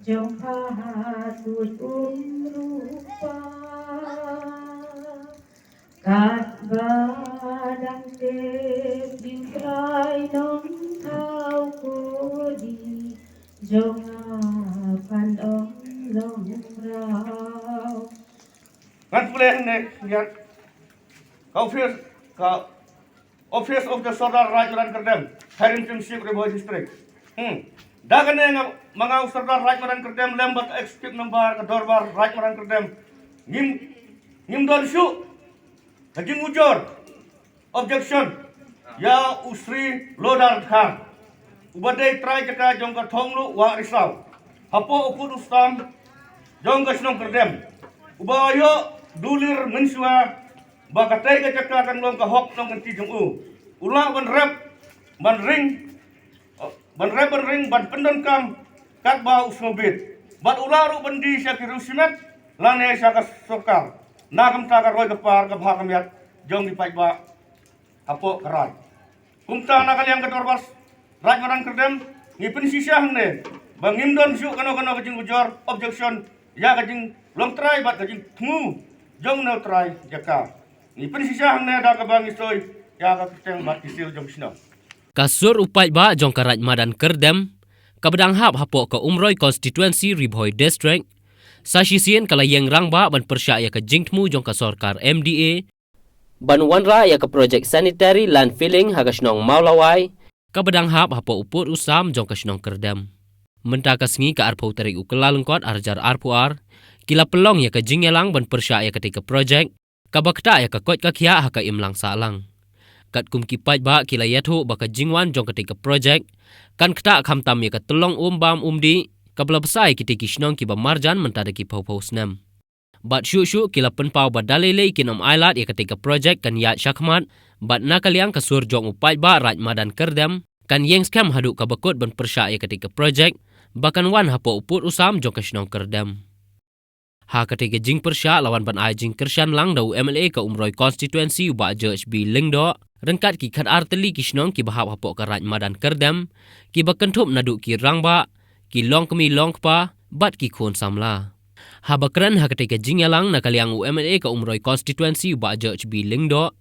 jong hatut rupa kat badang te bingkrai nong thau kodi jong pandong long rau Ngan pulih ne lihat Office of the Sardar Raj Madan Kerdem, Harrington Ship River District. Dagan nga mga Sardar Raj Madan Kerdem lembat execute number ke Dorbar Raj Madan Kerdem. Ngim don syu. Lagi ngujur. Objection. Ya usri lodar khan. Ubadai try kita jong ka thonglu wa risau. Hapo upud ustam jong ka snong Kerdem. Ubayo dulir mensua bakatai ka cakra kan long ka hok nong kan ti jong u. Ula ban ring ban pendan kam kat ba usmobit. Bat ula ru bandi sya kirusimet lane sya ka sokar. Nagam ta ka roy ka par ka bha kamiat jong di pai ba apo karai. Kumta na kaliang katorbas Raj Madan Kerdem ngipin sisah ne. Bangim don syu kano kajing ujor objection ya kajing long try bat kajing tmu jong no try jaka. Ngipin sisah ne da ka bang isoy ya ka keteng bat isil jong sino. Kasur upai ba jong ka Raj Madan Kerdem kabedang hap hapo ka Umroi Constituency Ribhoi District sasisien kala yang rang ba ban persya ya ka jingtmu jong ka Sorkar MDA ban wanra ya ka project sanitary landfilling hagasnong maulawai kabedang hap hapo uput usam jong ka snong Kerdem menta ka sngi ka arpo tarik ukela lengkot arjar arpuar kila pelong ya ka jingyalang ban persya ya ketika project kabakta ya ka kot ka khia ha ka imlang salang kat kum kipai ba kila yathu ba ka jingwan jong ketika project kan kta khamtam ya ka telong bam umdi kabla besai kiti kisnong ki ba marjan mentada ki pau snam bat shu kila penpau ba dalele kinom ailat ya ketika project kan ya syakmat bat nakaliang kasur jong upai ba Raj Madan Kerdem kan yeng skam hadu ka bakut ban persya ya ketika project bahkan wan hapo uput usam jong kisnong Kerdem ha ketika jing persya lawan ban ai jing kersyan lang dau MLA ka Umroi Constituency ba George B Lingdo rengkat ki khat arteli kisnong ki bahap hapo ka Raj Madan Kerdem ki bakentup nadu ki rangba ki long kemi long pa bat ki khon samla habakran ha ketika jingyalang nakaliang UMLA ka Umroi Constituency ba George B Lingdo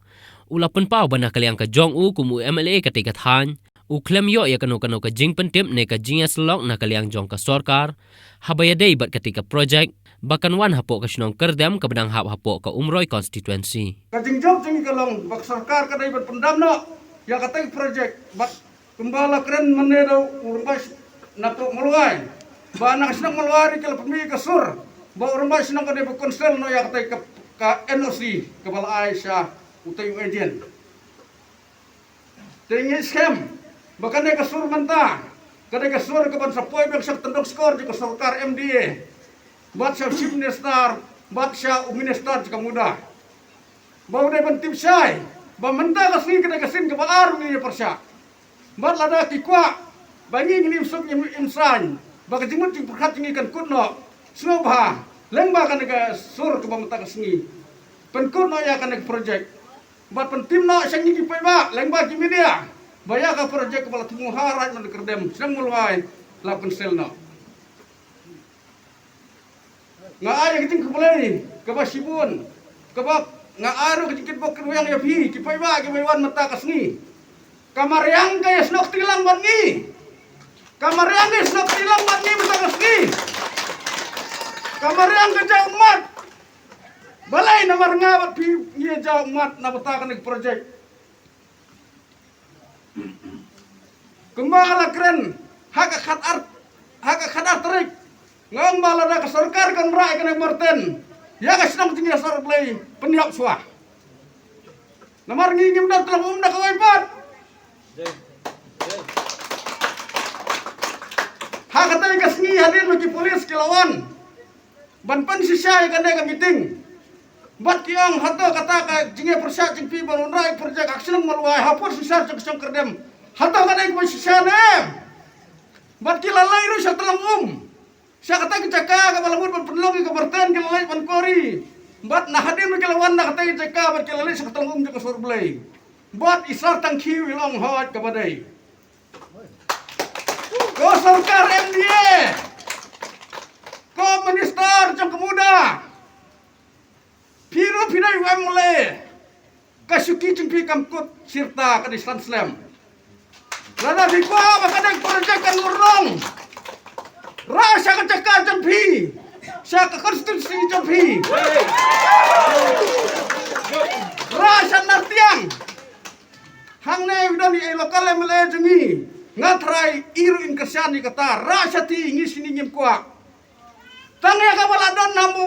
ulapan pau ban nakaliang ka jong u kum UMLA ketika than u klem yo ya kano ka jing pentip ne ka jingya selok nakaliang jong ka Sorkar habaya dei bat ketika project bahkan wan hapo ka snong Kerdem ka bedang hap hapo ka Umroi Constituency Kajing job jingi kalong bak Sorkar kadai bat pendam no ya katai project bat kembala keren menedau urbas nato mulai ba anak senang meluari kalau pemi kasur ba urbas senang kadai konsel no ya katai ka NOC kepala Aisyah utai agent tinggi scam bahkan dia kasur mentah kadai kasur ke ban sapoi bang sak tendok skor di Sorkar MDA bat sya chief minister bat sya minister jika muda bau dai ban tim syai ba mentah kasih kadai kasin ke baar ni persya bat lada kikwa bangi ngini usuk imsan baka jimut jing perkat jingi kan kutno snobha lengba kan ga sur ke bamta kasngi pen kutno ya kan project bat pen timno sangi ki paiba lengba ki media baya ka project kepala tumu Raj Madan Kerdem sedang mulai la penselno nga ay kiting kublay ke basibun ke bak nga aro kitikit bok yang ya fi ki paiba ki wan mata kasngi kamaryang kaya snok tilang bangi kamaryang kaya snok tilang bangi mata kasngi kamaryang ke jauh mat balai namar ngabat pi ye jauh mat na batakan ek project kembala keren haka khatar terik ngong bala da ka Sorkar kan rai kan marten ya ka snok tinggi sar play peniap suah namar ngingim da telah da kawai pat haka tay kasngi hadin maki polis kilawan ban pen sisay kan ka meeting bat kiang hato kata ka jinge persya jing pi ban rai project action malwai hapur sisar jong Kerdem hato kan ko sisane bat kilalai ru sa telang siya kata kecaka ka balamur ban penlong ka berten kilalai ban kori bat na hadin maki lawan na kata kecaka bat kilalai sa telang jong Sorblay bat isar tang kiwi long hot ka badai ko Sorkar MDA Minister jang kemuda Piro pinai wemle Kasuki jengpi kamkut sirta ke Islam Slam Lada dikwa makadang projek kan urong Rasa kecaka jengpi Sya ke konstitusi jengpi Rasa nartiang Hang ne widani lokal mle jengi ngatrai iru inkersyani kata rasa ti ngisini nyim kuak Tangya kabaladon namu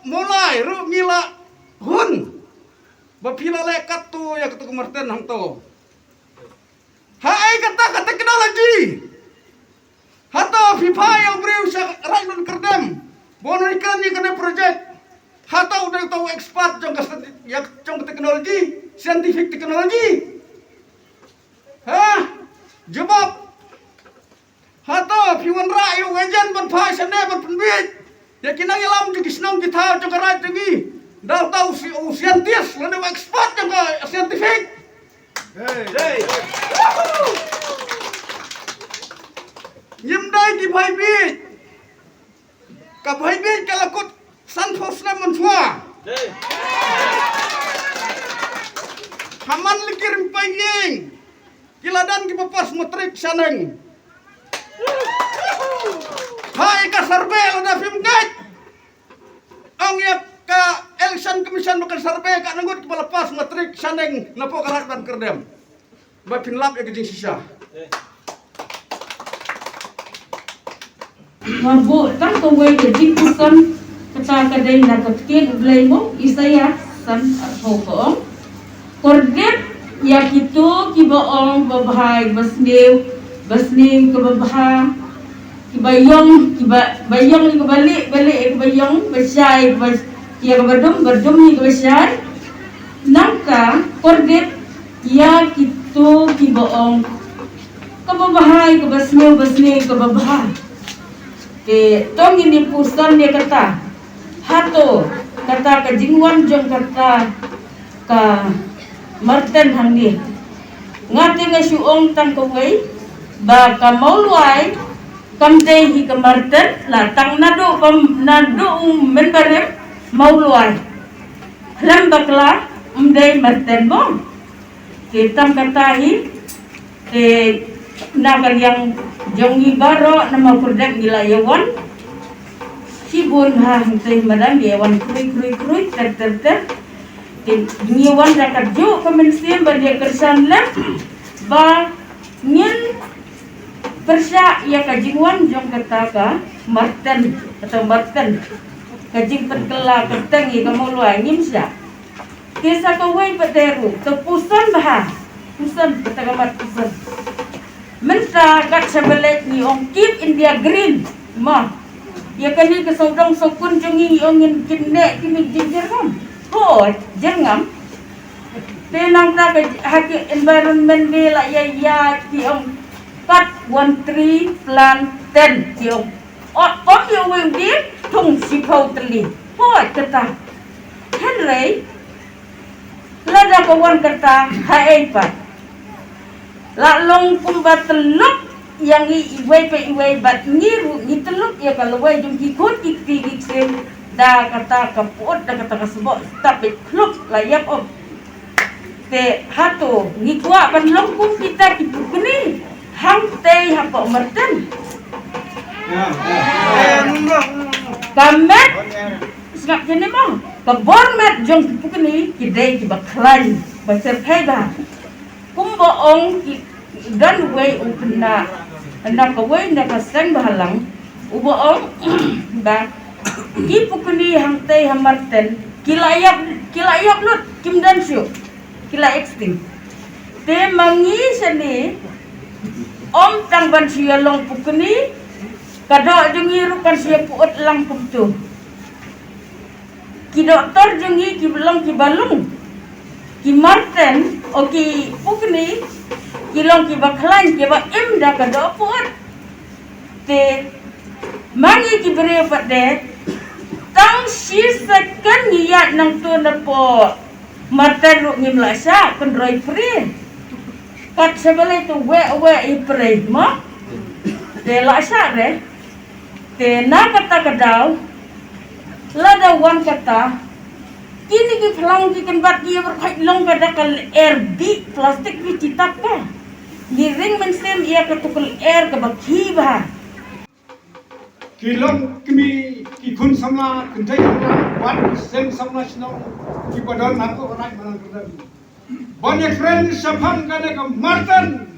mulai ru ngila hun bapila lekat tu ya ketu kemerten hang to hai kata teknologi hato fifa yang beriu rakyat kerdem bono ikan ni kena projek hato udah tahu expert jong teknologi scientific teknologi jawab hato piwan rayu wajan berpai sana berpenduit ya kinang ilam juga senang kita juga rakyat tinggi dah tahu si saintis lalu expert juga scientific Yimdai di baibit ka baibit kalakut sanfosna mansua haman likirim paying kiladan ki papas matrik saneng hai ka sarbe ada film guide ang ya ka election commission bukan sarbe ka nanggut kepala pas matrik saneng napo karat dan kerdem ba pinlap ya kejing sisa Mabu tak kawai kejing kusan kata kadai na kapkir blay mo isaya san hokong kordet ya kitu kibaong babhay basnim kababha kibayong ni kabalik kibayong basyay kia kabadum ni kabasyay nangka kordet ya kitu kibaong kababhay basnim kababha tong ini pusan dia kata hato kata kajingwan jong kata ka marten hang ni ngati nga suong tang kawai ba ka mauluay kamde hi ka marten la tang nado menbarem mauluay lam bakla umday marten mo kitang katahi nagal yang jongi baro nama produk gilayawan sibun ha hintay madam yawan kruy ter ngiwan rakat jo kemensian badia kersan lem ba ngin persya ya kajingwan jong kataka marten atau marten kajing perkela ketengi kamuluan ngimsya kisah kawai pateru kepusan bah pusan ketagamat pusan Menta kat sebelah ni ong keep India green ma ya kali ke saudang sokun jungi ongin kinne kimi jinjerngam ho jerngam tenang ta ke haki environment ni la ya ki ong cut 1 tree plant 10 ki ong ot yo weng di thung sipau teli ho kata henry lada kawan kata hai pat la long kumba teluk yang iway bat ngiru ni teluk ya kalau way jung kikut ikti da kata kapot da kata kasebok tapi klub layap om te hato ngikwa ban long kum kita kipukuni hang te hako merten kamet sengap jene mo kabon met jung kipukuni kidai kibaklan baser pega kumbo ong dan way upna anak kawai nak kasang bahalang ubo ong ba kipukuni hangtay hamarten kilayap lut kimdansyo kila exting te mangi sani om tang ban siya long pukuni kado jungi rukan siya puot lang puktu ki doktor jungi ki belong ki balung ki marten o ki pukni ki long ki baklan ki ba imda ka do puot te mangi ki bere pade tang si second niat nang tu na po marten ru ngim la sa kon roi free kat sebele tu we ipre mo te la sa re Tena kata kadau, lada wan kata, kini ki pelang ki tempat dia berkait long kada kal RB plastik ki citap ka. Giring mensem ia ketukul air ke baki bah. Kilong kimi kikun sama kentai sama wan sem sama sino ki badan aku orang mana kerja. Banyak friend sapang kada ke Martin.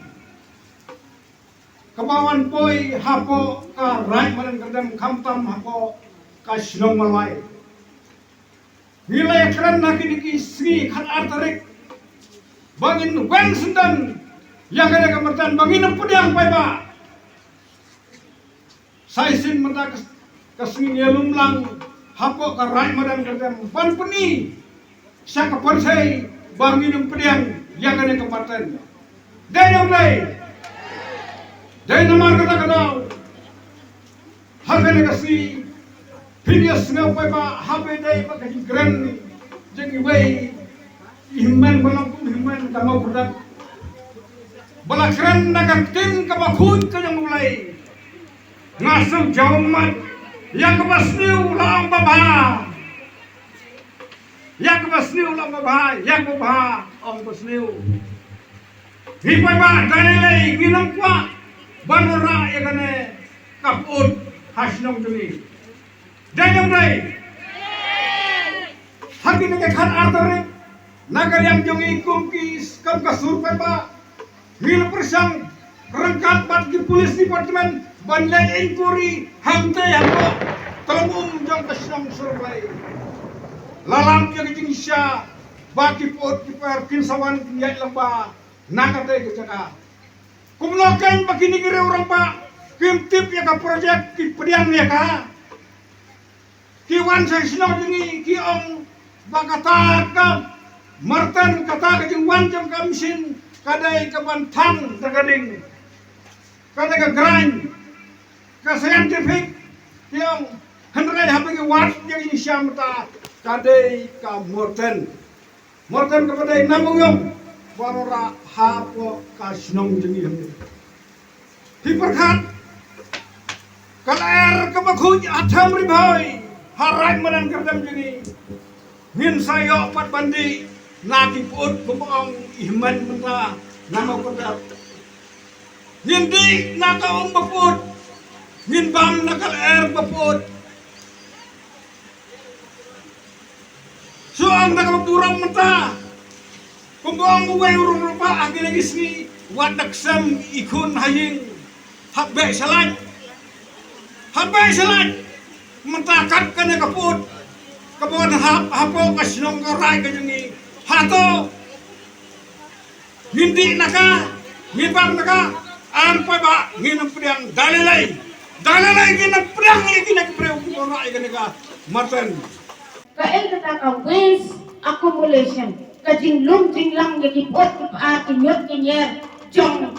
Kebawan poi hapo ka right mana kerja kamtam hapo ka sino malai. Nilai keren nak ini Sri kan artarik. Bangin wen sundan yang kada ke Martin bangin pudiang pai ba. Saya sin mata kesini ngelum lang hapo karai madan kerja ban peni saya kepersai bangin pediang yang ada kematian dan nama kata harga kasih Pilias ngau pai ba habe dai ba kaji grand jengi wei iman balapun iman kamau budak bala keren nakan tim kabakun kanyang mulai ngasem jaumat yang kebasniu lang babah yang kebasniu lang babah yang babah om kebasniu hipai ba dalilai ginang kwa banora yakane kaput hasnong tuni dan yang lain haki nake kan artore naga yang jongi kumkis kam kasur pai ba hil persang rengkat bat di polis departemen banlay inquiry hamte hampo telung jong kasnong survey lalam yang jingsya baki pot kiper kinsawan yai lamba nakate kecaka kumloken begini kira orang pak kim tip ya ka projek ki pedian ya ka ki wan sa sinong jengi ki ong bakata ka martan kata ka jeng wan jam ka mesin kadai ka bantang tagading kadai ka grind ka scientific yang henry habang wat yang ini syamta kadai ka morten kepada namung yong warora hapo ka sinong jengi hiperkat kaler ka bakhuj atham riboy harai manan kerdam jengi min sayo pat bandi naki put kumong iman menta nama kerdam Hindi nakaong baput, minbam nakal baput. So ang nakapagturang mata, kung buong buway urong rupa, ang ginagisni, wadaksam ikon haying, habay salat, mentakat ka na kaput, kabuan hapo kasinong karay ka yung hato, hindi naka, minbam naka, Ampai ba nginam priang dalilai nginam priang nginam priang kumora ikanega marten kael kata waste accumulation kajinglung jinglang yaki pot kipaat kinyot kinyer jong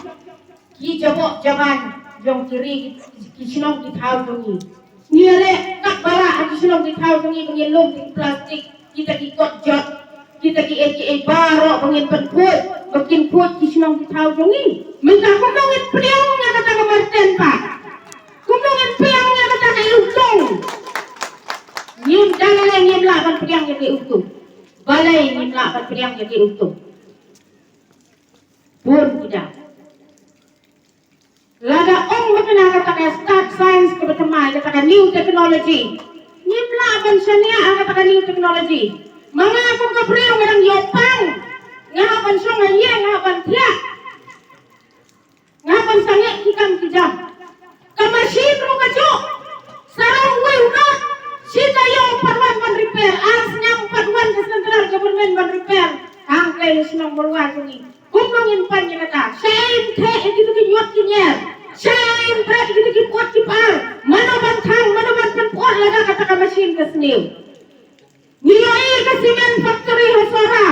ki jabok jaban jong kiri kisinong kithaw jongi niale kakbara kisinong kithaw jongi pangilong ting plastik kita kikot jot kita ki baro pangin penput bakin put kisinong kithaw jongi minta kumungin priang nga kata ka marten pa kumungin priang nga kata ka ilutong ngim dalay ngim laban priang nga iutong balay ngim laban priang nga iutong pun tidak lada ong makina kata ka start science kebetamay kata ka new technology ngim laban siya niya ang kata ka new technology mga akong kapriang nga ng yopang nga hapan siya nga iya nga hapan tiyak ngapan sange hikam kijam kamasin ro kajo sarang wena sita yung parwan man repair as nyang parwan sa central government man repair ang kay sinong borwan ni kumangin pan niya kata same the itu kinyot kinyer same the itu kipot kipar manaban panpot laga kata kamasin kasniw nilai ka cement factory hasara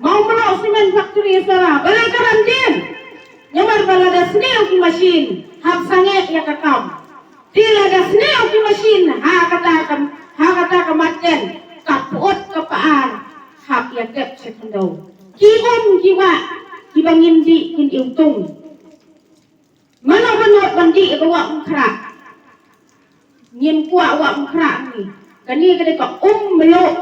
mau melo cement factory hasara balay karam din Nyamar balada snail ki machine hab sange ya kakam tilada snail ki machine ha kata kamaten kapot kapaan hab ya gap sekendo ki kiwa ki bangin di kin iutung mana banot bandi bawa ukra Nhìn qua wak khrak ni. Kani kade ka meluk.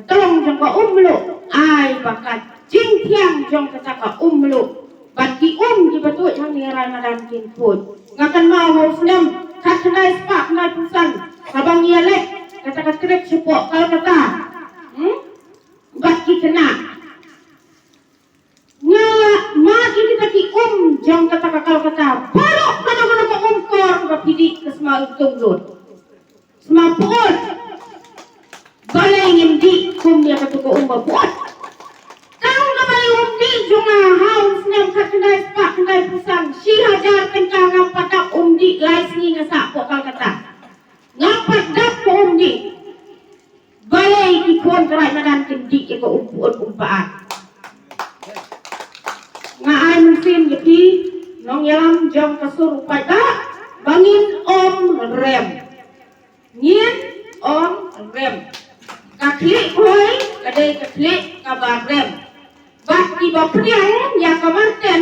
Tolong jong ka meluk. Ai bakat jing tiang jong kata ka meluk. Bagi di betul yang ni Ramadan kin pun. Ngakan mau Muslim kat nai spak nai pusan. Abang yelek kata ka trek sepok kalau kata. Bagi kena. Ngala ma ini taki jong kata ka kalau kata. Baru mana ka kor ka pidik ke semua lut. Semua pun. Balai ngimdi dia kata ko buat. Kau na balai umdi junga haus nem kat nai spak nai pusan. Si hajar kencang ngapadak umdi lais ni ngasak pok kalau kata. Ngapadak ko umdi. Balai ikon kerai madan kendi ke umpaan. Ngai musim jadi nong yalam jom kasur pada bangin rem. Nien rem. Kaklik hoy kadai kaklik kabar rem. Bak tiba pediang ya kamarten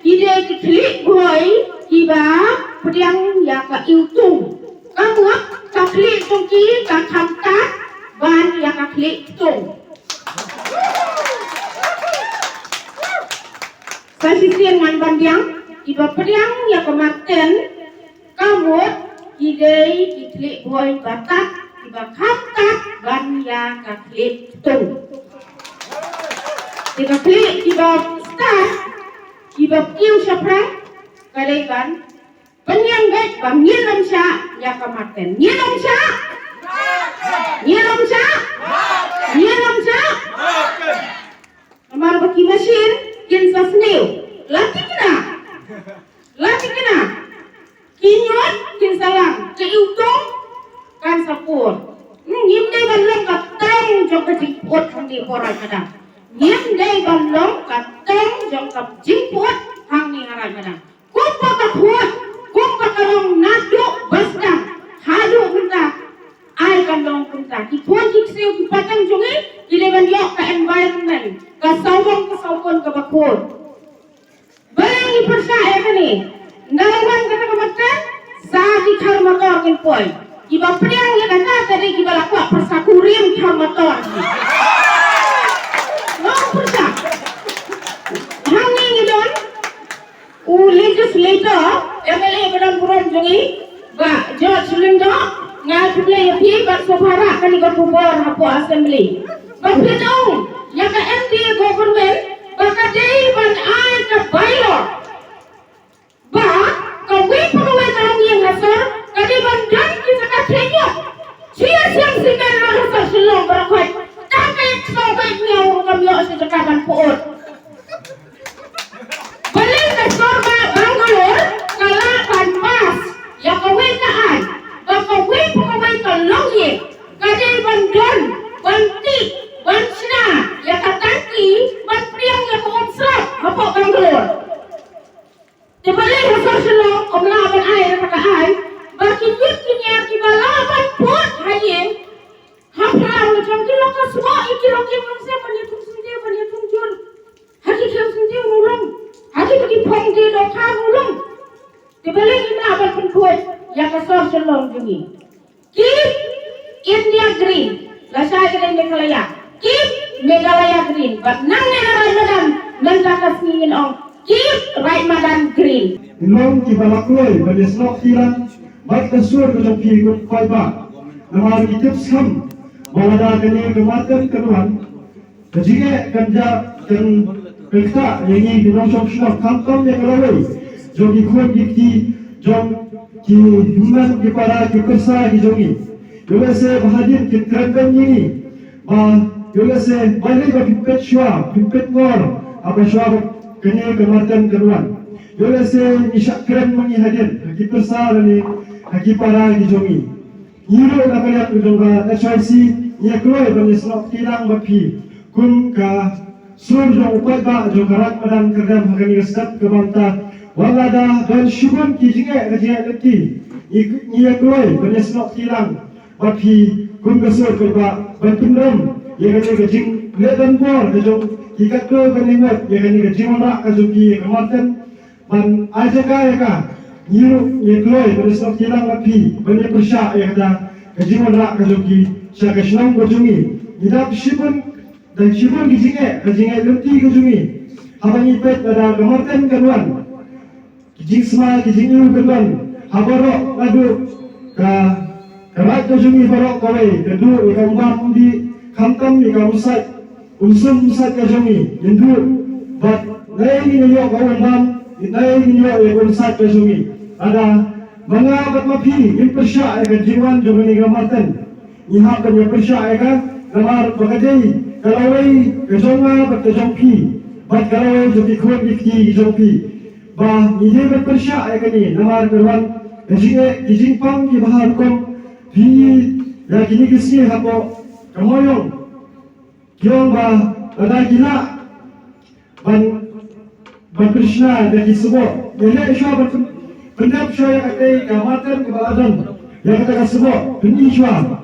ide kaklik hoy tiba pediang ya ka iutung. Kamu kaklik tongki ka kamtat ban ya kaklik tung. Sasisian man bandiang iba pediang ya kamarten kamu idei iklik boy batak iba kamtat ban ya kaklik tung. Iba klik iba start iba kiu syapra kadai ban penyang gait bang nyelam sya ya kamarten nyelam sya nyelam sya nyelam sya amar baki mesin kin sa snew laki kena kinyot kin salang keiutong kan sapur ngim dei balong ka tang jong ka jingpot hang di porai kadang ngim dei balong ka tang jong ka jingpot hang ni harai kadang kumpa ka puat kumpa ka long naduk basdang hadu kunta ai kan long kunta ki puan ki siu ki patang jongi ki leban yok ka environment ka sawon ka bakut bayangi persaya kani nalawan kata kematan saat ikar motor kin poi iba pediang ya kata tadi iba lakwa persakurim ikar motor no persa hangi ngidon legislator MLA badan buron jongi ba George Lindo ngai pule ya pi ba sobara kani go kubor hapo assembly ba pedong ya ka MDA government ba ka dei ban ai ka bylaw ba kawin pagawin na lang yung hasar kalibandan kita katrenya siya siyang sigal na hasar silong barakway takay sokay niya urong kamyo sa jakaban poot balik na sorba Bangalore kalaban mas ya kawin na ay bakawin pagawin ka longye kalibandan banti bansina ya katanki banpriyang ya kumonsrap hapo Bangalore Dibalik hasar silong kumlaban ay nakakaay bakit yun kinyar kibalaban pun hayin haplang na jang kilong kaswa ikilong yung siya panyatung jun hati kiyong sindiw nulong hati bagi pong di doka nulong dibalik inaban pun kuwet yang kasar silong jungi keep India green lasaya ka na Meghalaya keep Meghalaya green but nang nanaray madan nandakas ngingin ong keep Ramadan green Ilong kibalakloy balisnok tiran baik kasur kejong kigut paiba namar kitip sam balada kini kematan kenuan kejige kanja kan pekta yangi dinong sok kantom yang lawai jogi kon giti jom ki human ki para ki kersa ki jogi yolese bahadir ki trendam ini ba yolese balik ba pipet shwa pipet ngor apa shwa kini kematan kenuan yolese isyak keren mangi hadir haki persa lani haki para di jongi yiro na kaya kudonga HIC ya kloy bani slok tirang bapi kun ka sur jong upat ba jong karat madan kerdam hakani reskat kebanta walada dan syubun ki jinge leti ya kloy bani slok tirang bapi kun kasur kerba bantundam ya kani kejing ledan bor kejong ikat ko kani ngot ya kani kejing rak kejong ki kematan ban aja kaya ka ye kloi beres nok tilang lapi bani persya yang ada kejiwan rak kejoki sya kesnong kejungi idap shibun dan shibun kejinge lemti kejungi habani pet ada kemarten kanwan kijing sma kijing yu kanwan habarok ladu ka kerat kejungi barok kawai kedu ikam bam di kantam ikam usai unsum usai kejungi yendu bat nai ni yo kawan bam nai ni yo usai kejungi ada mga batmapi yung persya ay kajiwan yung nigamatan ihap kanya persya ay ka namar pagkajay kalaway kajonga bat kajongpi bat kalaway yung ikhuan ikti kajongpi ba hindi bat persya ay kani namar kalwan kijing pang ibahal kong pi ya kinigisni hapo kamoyong kiyong ba ada gila ban persya da kisubo yana isya bat Pendap saya kata kamatan kebadan yang kata kasbo peniswa.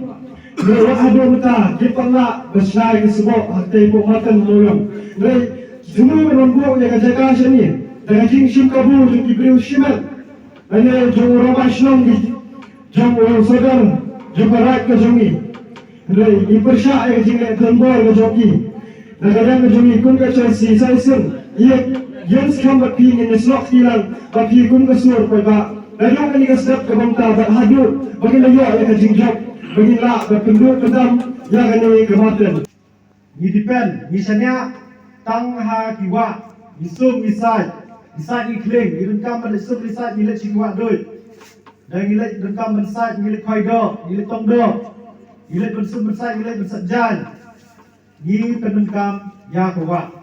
Mereka ada mata jepanglah bersyai kasbo hati pematan moyong. Mereka semua membuat yang kerja sini dengan jingsim kabur yang diberi usiman. Ane jong orang Islam jong orang saudara jong berat kejongi. Mereka dipersyai jingga tembor kejongi. Negara kejongi kun kecasi saisun. Yang sekarang berpi ini selok hilang, berpi kun kesur pada. Lalu kali kesedap kebangta berhadu, bagi layak yang kejingjak, bagi lak berpenduk kedam yang kini kematan. Ni dipen, misalnya tang ha kiwa, isum isai ikling, irengkam berisum isai milik cikwa doi, dan milik irengkam berisai milik kaido, milik tongdo, milik berisum berisai milik bersajjan. Ni penengkam ya kawa.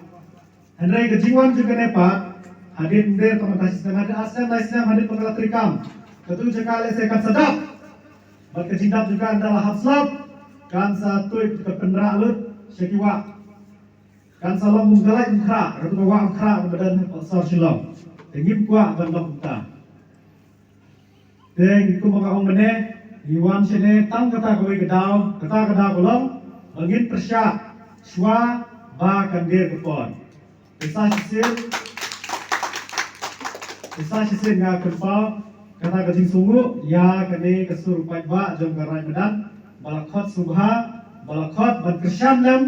Andai kejiwan juga nepat, hadir hadir komentasi setengah ada asam naisnya hadir pengalat rikam. Ketu cekal sekat sedap. Berkejindap juga adalah hafslap. Kan satu ke pendera alut syakiwa. Kan salam munggalai mukra, ratu bawa mukra badan sor silom. Tengim kuat bandok kita. Teng iku mga omene, iwan sene tang kata kowe gedau, kata kolong, bangin persya, swa ba kandir kepon. Kisah sisin nga kerpau kata kajing sungu ya kene kesur upai ba jom karai medan balakot subha balakot ban kersyam lam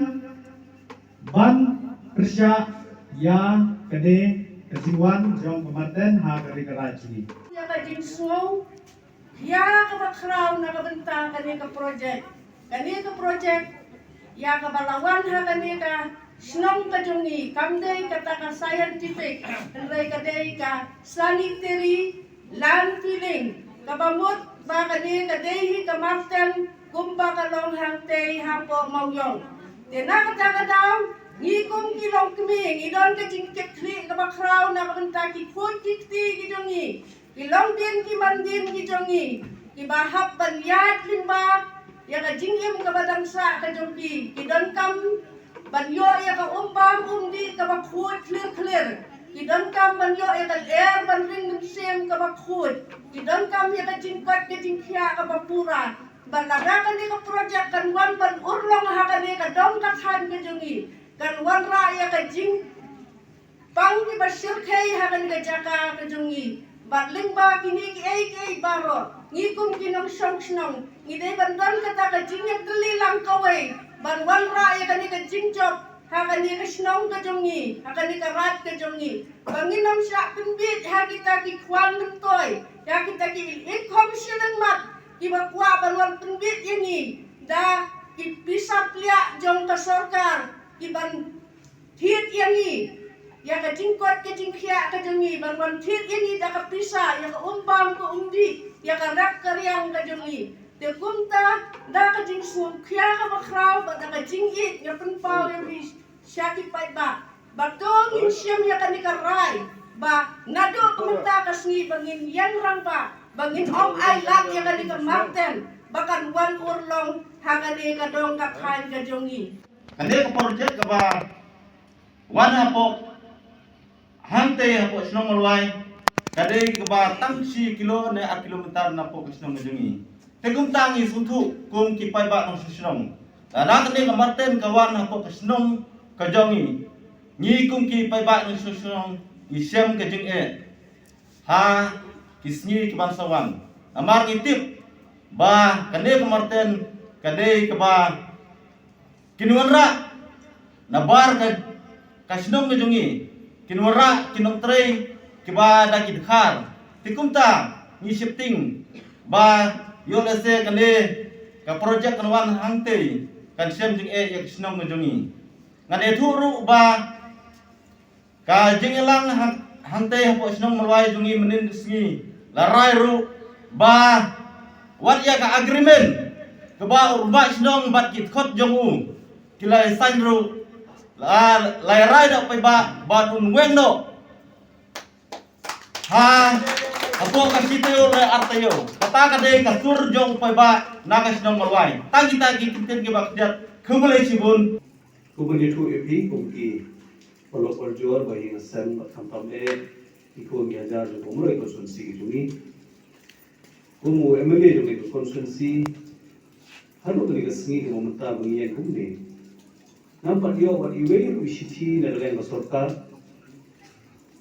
ban kersya ya kene kajingwan jom kematen ha kari karai cini ya kajing sungu ya kabakraw na kabenta kani ka project ya kabalawan ha kani ka Snong kajungi, kamday kata scientific, andai kadai ka sanitary land filling, kabamut ba kadai kadai kamarten kumba kalong hangtay hapo mauyong. Tena kata daw, ngikum kilong keming, idon kajing kekli kabakraw na kabantaki food kikti kijungi, kilong din kimandin kijungi, kibahap banyat limba, ya kajing im kabadangsa kajungi, idon kam banyo ya ka umbam umdi ka bakhut clear kidon kam banyo ya ka air banring sem ka bakhut kidon kam ya ka jingkat ke jingkhya ka bapura balaga ka ni ka project kan wan ban urlong ha ka ni ka dong ka than ke jungi kan wan ra ya ka jing pang ki basir khai ha ka ni ka jaka ka jungi batling ba kini ki ai baro ngikum kinong snong ngidai bandan kata ka jing ya kelilang kawai Banwan ra ya kani ka jingjok ha kani ka snong ka jongi ha kani ka rat ka jongi banginam sya pinbit ha kita ki kwan toy ya kita ki ikom silang mat ki bakwa banwan pinbit ini da ki bisa plia jong ka sarkar ki ban thit yani ya ka jingkot ka jingkhya ka jongi banwan thit ini da ka bisa ya ka umbam ka umdi ya ka rak karyang ka jongi te kumta da ka jing sum khya ka bakraw ba da ka jing it ya penpau ya bis syaki pai ba batong in syam ya ka nikarai ba nado kumta ka sngi bangin yan rang ba bangin om ai lak ya ka nika marten bakan wan urlong ha ka ni ka dong ka khan ka jongi Ande ka project ka ba wan hapo hante hapo snong malwai kadai ka ba tangsi kilo ne a kilometer na po snong jungi Tegum tangi suntu kum kipai ba nong susnong. Anak ni kamarten kawan hapo kasnong kajongi. Ni kum kipai ba nong susnong isem kajing Ha kisngi kebangsawan. Amar ngitip ba kane kemarten kade keba kinuanra nabar kasnong ngejungi kinuanra kinong trei keba dakid khar tikumta ni shifting ba yolese kane ka project kanwan hangte kan sem jing yak snong ngejungi ngane thuru ba ka jingelang hante hapo snong malwai jungi menin singi larai ru ba wat ya ka agreement ke ba urba snong bat kit khot jongu kilai san ru lai rai dak pai ba tun weng no ha apo ka siteo le artayo kata ka de ka tur jong pai ba na ka snong malwai tagi kinten ke ba kjat khumle sibun Kubun itu epi kumki polok perjuar bagi ngesen tam ikut ngajar jo umroy konstitusi jungi kumu MLA jungi konstitusi haru bagi kesini ke momenta bagi kumne nampak dia wat iwe wisiti nagalen sorkar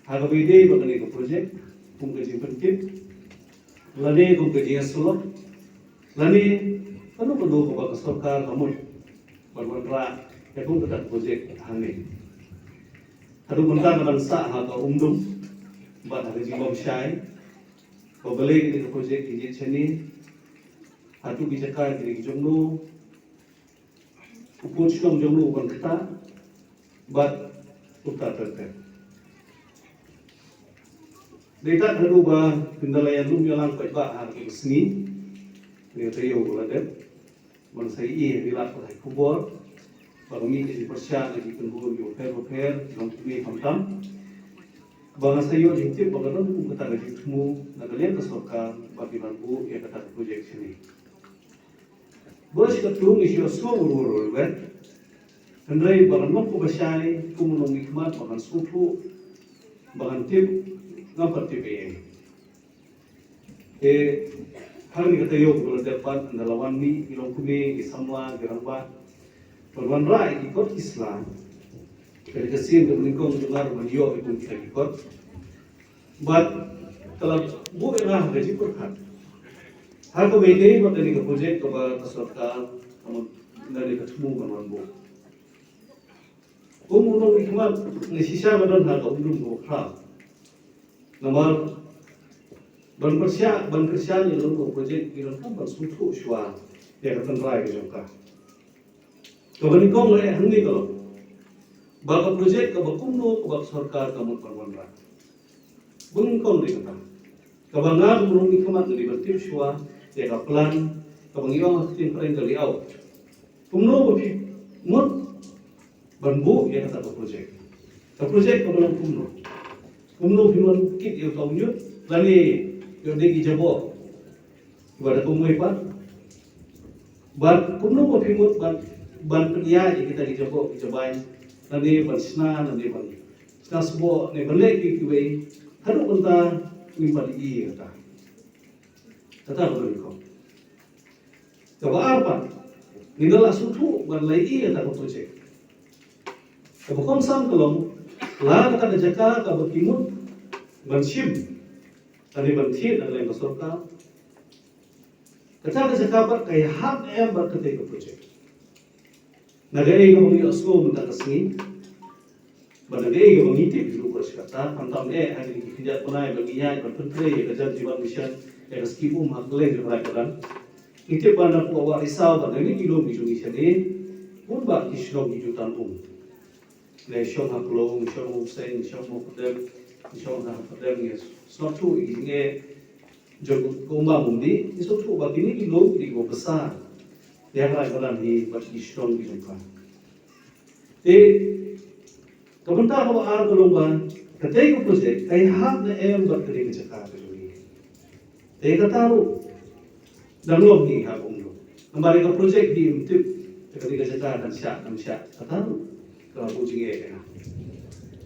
haga bide bagi ke projek kum ke penting lane kum ke sulok lane kanu pedo ke sorkar kamu berbentra Ekung tetap projek hane. Haru bentar dengan sah atau umdum, buat hari jibom syai. Kau beli ini projek ini sini, hatu bijakan ini jomno, upun syom jomno upan kita, buat utar terter. Dekat haru bah kendala lum yang kuat bah hari seni, ini tayo uladem, manusia ini dilat oleh kubur. Parumi di persia di penghulu yo per dalam tujuh hamtam bangsa yo jintip bagaimana pun kata gaji temu nagalian kesorkan bagi lampu yang kata projek sini bos ketum isyo semua urur kan hendrai bagaimana pun bersai pun menunggu hikmat bahkan suku bahkan tim ngapar TPM hal ini kata yo berdepan andalawan ni ilong kumi isamwa geramba Perwan rai ikut Islam dari kesin ke meningkong dengar menyo itu kita ikut but kalau bu erah gaji perkat hal ko bede buat dari ke projek ke keserta kamu dari ketemu kawan bu umum hikmat nesisa badan harga umum bu kha nomor ban persia yang lalu projek iron kan bersutu syua dia akan rai ke jangka Kawan kau mulai hangi kalau, baga projek kau kumno kau sarkar kamu perwanra, bungkong di kata, kawan ngah burung ikamat dari bertim syua, dia kau plan, kawan iong tim pereng dari awal, kumno berpi mut, banbu dia kata kau projek kau belum kumno firman kit yang kau nyut, lani yang degi jabo, ibarat kumno ipat, ban kumno berpi mut ban penia kita dicobain nanti ban sna nanti ban sna sbo ne balik kiwe haru benta nimpa di kata begitu coba apa nindala sutu ban lai kata projek coba komsam kolom la kata jaka ka bakimut ban sim tadi ban thit ada yang kesorka kata jaka par kai hak em bar kete ke projek Nagai ko ni asko menta kasni banagai ko ngiti biru kata pantam hari kijat punai baginya berpentre kerja jiwan mission skipu magle jerakan ngiti bana ko wa risau banani kilo bijungi sene pun ba kisno bijutan le shong haklo shong sen shong mokdem shong hakdem yes sotu inge jogo kumba mundi isotu bagini kilo di besar yang ragulan di berkisong di depan. Komentar bahwa ar golongan ketika projek kaya hak na berkeri kecekar ini. Kataru dan loh ni hak umum. Kembali ke projek di untuk ketika kecekar dan syak kataru kalau kucing ya.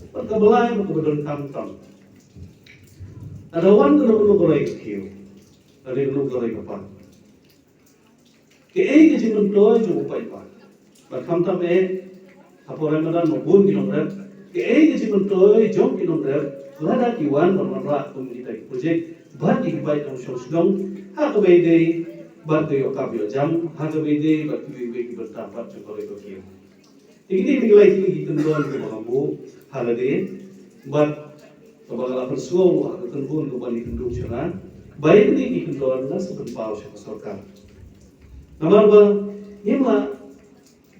Perkabelai berkebedon tam. Ada wan kalau golai kecil, ada kalau golai kapan. Ke jiman toy jo upai pa bakham tam apore madan mobun kilometer ke jiman toy jom kilometer lada kiwan bermanra kum kita projek bat di baik ang sosnong hakabede bat yo kabyo jam hakabede bat ki bertapat sekolah itu. Ini nilai tinggi tentuan ke mampu halade bat kabagala persuo atau tentuan ke bani tentu sana baik ini tentuan na sebentar sarkar. Nomor ba yema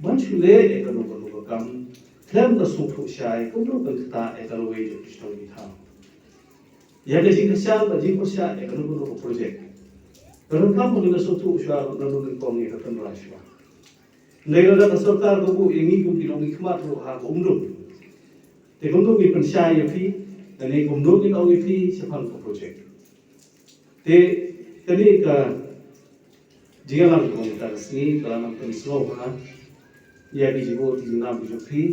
banchule ekanu kam klem da sufu syai kuno benta ekalu we kristo ditha. Ya ke jingkasya ba jingkasya ekanu kuno project. Kalau kamu dengan suatu usaha lalu kami akan berhasil. Negara sarkar kamu ini pun tidak hikmat roh hak umum. Tapi untuk ini percaya fi dan ini umum ini orang fi siapa project. Te kini ka jika lang komentar sini dalam penslo ha ya di jibo di nam di fi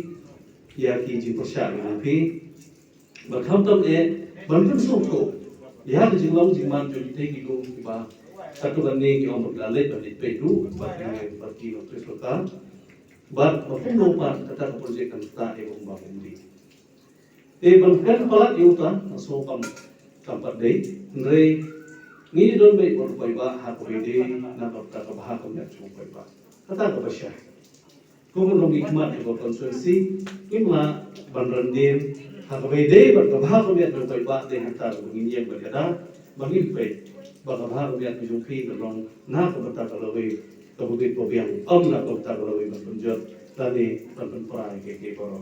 ya ki jibo sya ni fi berkham tam bangun suku ya di jinglang jingman jadi tegi do ba satu kali ki omor galet dan pedu bagi waktu lokal bat maupun lupa kata project kan kita umba undi te bangkan palat yuta so kampat dei ndrei ni don be or ba ha ko de na ka ba ko ya chu ba kata ka basya ko mo ngi kmat ko konsensi imla banrandir ha ko de ba ka ko ya no ba de hanta ko ngi yang ba bagi pe baka bahag biat mi jungki kalong na ko bata kalaway kabugit po biyang na ko bata kalaway banjot tani panparay ke poro